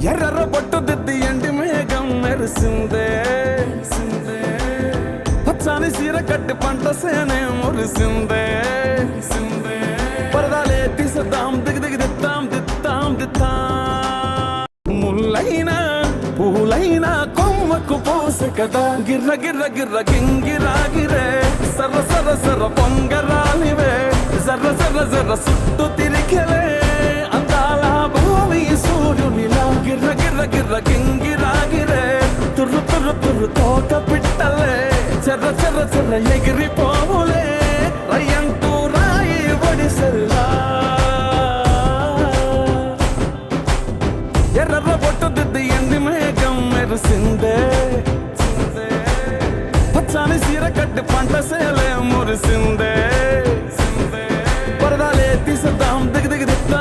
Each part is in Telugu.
ఎర్ర బొట్టు దిద్ది ఎండి మేఘం మెరిసిందే పచ్చాని సీర కట్టి పంట సేనే మురిసిందే పరదాలే తీసేద్దాం దిద్దాం ముల్లైనా పూలైనా కొమ్మకు పోసే కదా గిర్ర గింగిరాగిరే సర్ర పొంగరాలివే జర్ర సుట్టు తిరిగలే అందాల భూమి సూర్యునిలా గిర్ర గింగిరాగిరే తుర్రు తోట పిట్టలే చెర్ర ఎగిరిపోవులే రయ్యంటూ రాయి ఒడిసెల్లా ఎర్ర బొట్టు దిద్ది ఎండి మేఘం మెరిసిందే పచ్చాని సీర కట్టి పంట సేలే మురిసిందే పరదాలే తీసేద్దాం దిద్దాం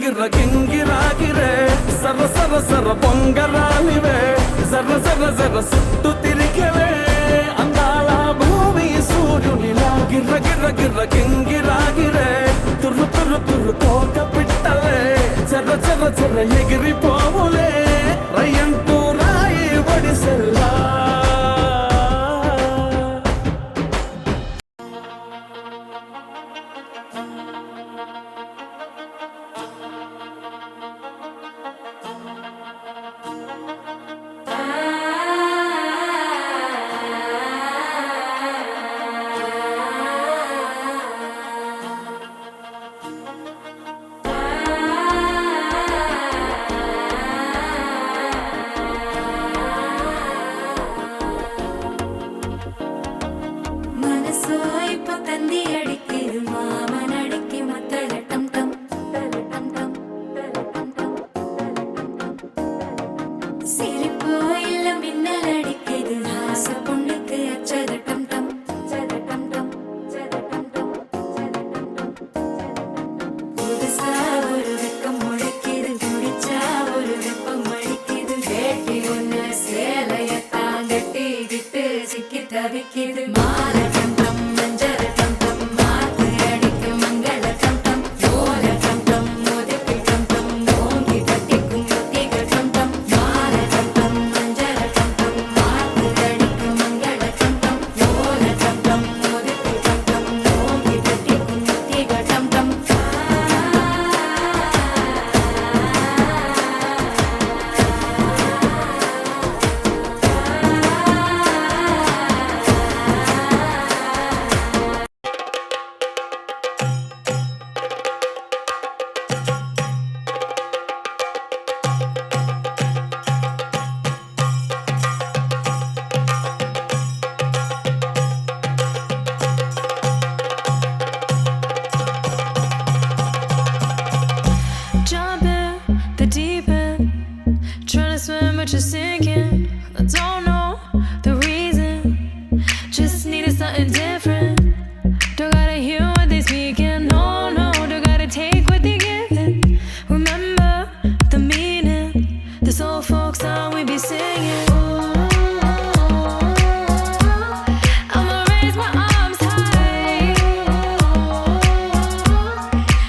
గిర్ర గింగిరాగిరే సర్ర పొంగరాలివే జర్ర సుట్టు తిరిగలే అందాల భూమి సూర్యునిలా గిర్ర గింగిరాగిరే తుర్రు తోట పిట్టలే చెర్ర ఎగిరిపోవులే రయ్యంటూ రాయి ఒడిసెల్లా Just sinking, I don't know the reason. Just needed something different. Don't gotta hear what they speaking, no, don't gotta take what they giving. Remember the meaning, this old folk song we be singing. I'ma raise my arms high,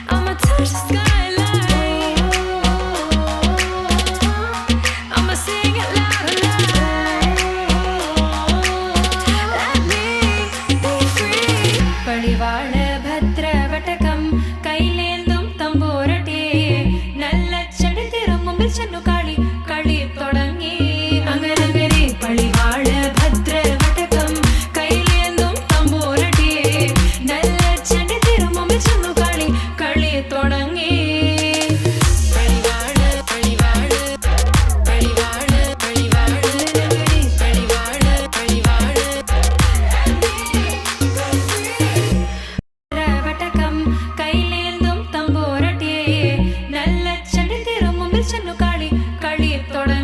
I'ma touch the skyline, I'ma sing it loud and loud. Let me be free. Padivaal bhadra vatakam kailendum tamborate nalla chadi thirumum channu kali kali thodangi angaragari padivaal bhadra vatakam kailendum tamborate nalla chadi thirumum channu kali kali thodangi கள்ளி தொட